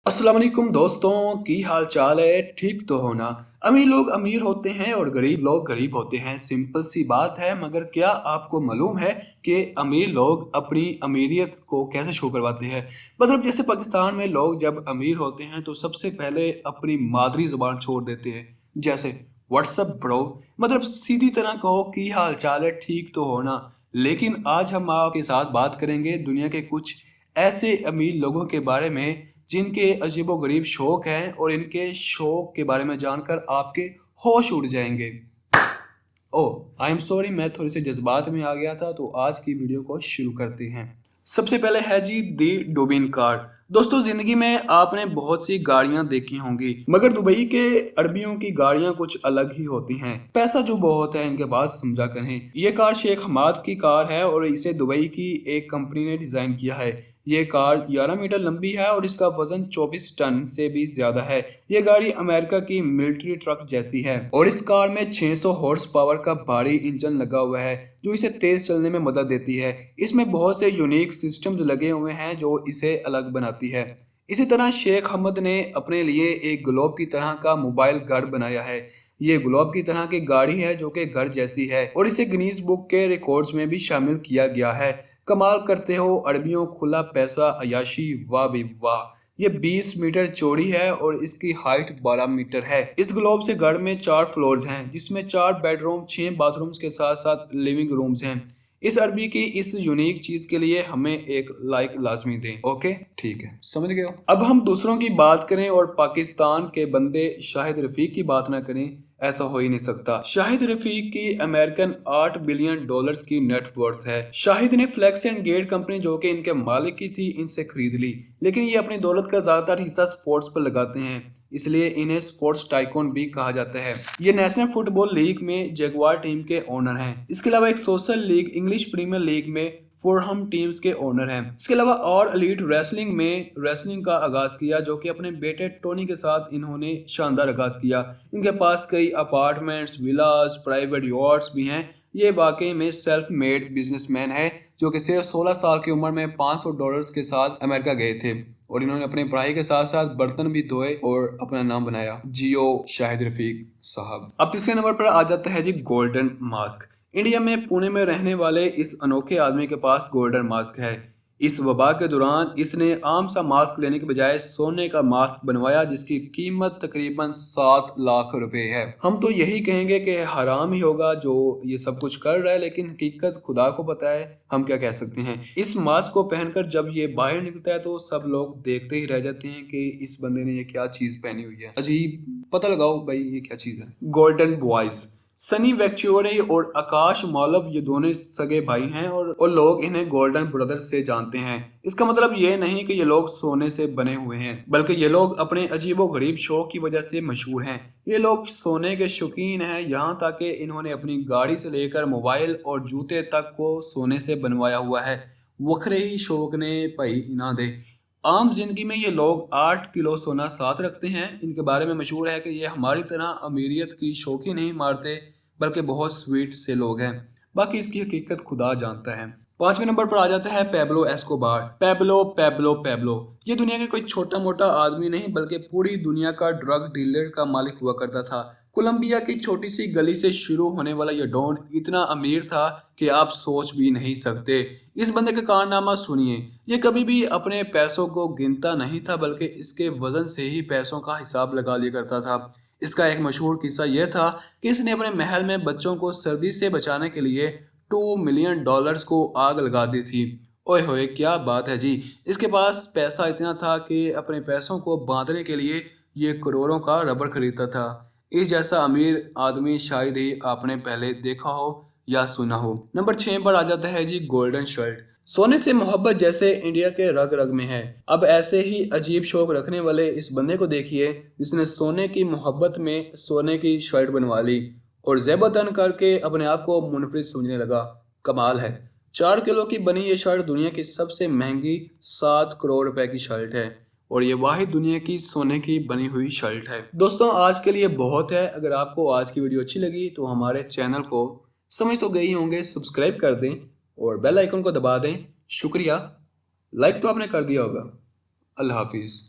अस्सलाम वालेकुम दोस्तों की हाल चाल है। ठीक तो हो ना। अमीर लोग अमीर होते हैं और गरीब लोग गरीब होते हैं। सिंपल सी बात है। मगर क्या आपको मालूम है कि अमीर लोग अपनी अमीरियत को कैसे शो करवाते हैं? मतलब जैसे पाकिस्तान में लोग जब अमीर होते हैं तो सबसे पहले अपनी मादरी ज़ुबान छोड़ देते हैं। जैसे व्हाट्सअप ब्रो, मतलब सीधी तरह कहो की हाल चाल है, ठीक तो हो ना। लेकिन आज हम आपके साथ बात करेंगे दुनिया के कुछ ऐसे अमीर लोगों के बारे में जिनके अजीबोगरीब शौक हैं, और इनके शौक के बारे में जानकर आपके होश उड़ जाएंगे। ओह आई एम सॉरी, मैं थोड़ी सी जज्बात में आ गया था। तो आज की वीडियो को शुरू करते हैं। सबसे पहले है जी दी डोबिन कार। दोस्तों, जिंदगी में आपने बहुत सी गाड़ियां देखी होंगी, मगर दुबई के अरबियों की गाड़ियां कुछ अलग ही होती हैं। पैसा जो बहुत है इनके पास, समझा करें। ये कार शेख हमाद की कार है और इसे दुबई की एक कंपनी ने डिजाइन किया है। ये कार 11 मीटर लंबी है और इसका वजन 24 टन से भी ज्यादा है। ये गाड़ी अमेरिका की मिलिट्री ट्रक जैसी है और इस कार में 600 हॉर्स पावर का भारी इंजन लगा हुआ है जो इसे तेज चलने में मदद देती है। इसमें बहुत से यूनिक सिस्टम्स लगे हुए हैं जो इसे अलग बनाती है। इसी तरह शेख हमद ने अपने लिए एक ग्लोब की तरह का मोबाइल घर बनाया है। ये ग्लोब की तरह की गाड़ी है जो कि घर जैसी है और इसे गिनीज बुक के रिकॉर्ड्स में भी शामिल किया गया है। कमाल करते हो अरबियों, खुला पैसा, अयाशी, वाह भी वाह। ये 20 मीटर चौड़ी है और इसकी हाइट 12 मीटर है। इस ग्लोब से घर में 4 फ्लोर्स हैं जिसमें 4 बेडरूम, 6 बाथरूम्स के साथ साथ लिविंग रूम्स हैं। इस अरबी की इस यूनिक चीज के लिए हमें एक लाइक लाजमी दें। ओके, ठीक है, समझ गए हो। अब हम दूसरों की बात करें और पाकिस्तान के बंदे शाहिद रफीक की बात ना करें, ऐसा हो ही नहीं सकता। शाहिद रफीक की अमेरिकन 8 बिलियन डॉलर्स की नेटवर्थ है। शाहिद ने फ्लेक्स एंड गेट कंपनी जो कि इनके मालिक की थी, इनसे खरीद ली। लेकिन ये अपनी दौलत का ज्यादातर हिस्सा स्पोर्ट्स पर लगाते हैं, इसलिए इन्हें स्पोर्ट्स टाइकून भी कहा जाता है। ये नेशनल फुटबॉल लीग में जगुआर टीम के ओनर हैं। इसके अलावा एक social league English Premier League में फुरहम टीम्स के ओनर हैं। इसके अलावा और एलीट रेसलिंग में रेसलिंग का आगाज किया जो कि अपने बेटे टोनी के साथ इन्होंने शानदार आगाज किया। इनके पास कई अपार्टमेंट्स, विलास, प्राइवेट यॉट्स भी हैं। ये वाकई में सेल्फ मेड बिजनेसमैन है जो कि सिर्फ 16 साल की उम्र में $500 के साथ अमेरिका गए थे और इन्होंने अपनी पढ़ाई के साथ साथ बर्तन भी धोए और अपना नाम बनाया। जियो शाहिद रफीक साहब। अब तीसरे नंबर पर आ जाता है जी गोल्डन मास्क। इंडिया में पुणे में रहने वाले इस अनोखे आदमी के पास गोल्डन मास्क है। इस वबा के दौरान इसने आम सा मास्क लेने के बजाय सोने का मास्क बनवाया जिसकी कीमत तकरीबन 7 लाख रुपए है। हम तो यही कहेंगे कि हराम ही होगा जो ये सब कुछ कर रहा है, लेकिन हकीकत खुदा को पता है, हम क्या कह सकते हैं। इस मास्क को पहनकर जब ये बाहर निकलता है तो सब लोग देखते ही रह जाते हैं कि इस बंदे ने ये क्या चीज पहनी हुई है। अजीब, पता लगाओ भाई ये क्या चीज है। Golden boys. सनी वैक्चुअरे और आकाश मालव ये दोनों सगे भाई हैं और लोग इन्हें गोल्डन ब्रदर्स से जानते हैं। इसका मतलब ये नहीं कि ये लोग सोने से बने हुए हैं, बल्कि ये लोग अपने अजीबो गरीब शौक की वजह से मशहूर हैं। ये लोग सोने के शौकीन हैं, यहाँ तक कि इन्होंने अपनी गाड़ी से लेकर मोबाइल और जूते तक को सोने से बनवाया हुआ है। वखरे ही शौक ने भाई इना दे। आम जिंदगी में ये लोग 8 किलो सोना साथ रखते हैं। इनके बारे में मशहूर है कि ये हमारी तरह अमीरियत की शौकी नहीं मारते, बल्कि बहुत स्वीट से लोग हैं। बाकी इसकी हकीकत खुदा जानता है। पांचवें नंबर पर आ जाता है Pablo Escobar. Pablo Pablo Pablo ये दुनिया के कोई छोटा मोटा आदमी नहीं, बल्कि पूरी दुनिया का ड्रग डीलर का मालिक हुआ करता था। कोलंबिया की छोटी सी गली से शुरू होने वाला यह डॉन इतना अमीर था कि आप सोच भी नहीं सकते। इस बंदे का कारनामा सुनिए। ये कभी भी अपने पैसों को गिनता नहीं था, बल्कि इसके वजन से ही पैसों का हिसाब लगा लिया करता था। इसका एक मशहूर किस्सा यह था कि इसने अपने महल में बच्चों को सर्दी से बचाने के लिए $2 मिलियन को आग लगा दी थी। ओए होए, क्या बात है जी। इसके पास पैसा इतना था कि अपने पैसों को बांधने के लिए ये करोड़ों का रबर खरीदता था। इस जैसा अमीर आदमी शायद ही आपने पहले देखा हो या सुना हो। नंबर 6 पर आ जाता है जी गोल्डन शर्ट। सोने से मोहब्बत जैसे इंडिया के रग रग में है, अब ऐसे ही अजीब शौक रखने वाले इस बंदे को देखिए जिसने सोने की मोहब्बत में सोने की शर्ट बनवा ली और ज़ेबतन करके अपने आप को मुनफरिद समझने लगा। कमाल है। 4 किलो की बनी ये शर्ट दुनिया की सबसे महंगी 7 करोड़ रुपए की शर्ट है और ये वाहिद दुनिया की सोने की बनी हुई शर्ट है। दोस्तों, आज के लिए बहुत है। अगर आपको आज की वीडियो अच्छी लगी तो हमारे चैनल को, समझ तो गई होंगे, सब्सक्राइब कर दें और बेल आइकन को दबा दें। शुक्रिया। लाइक तो आपने कर दिया होगा। अल्लाह हाफिज़।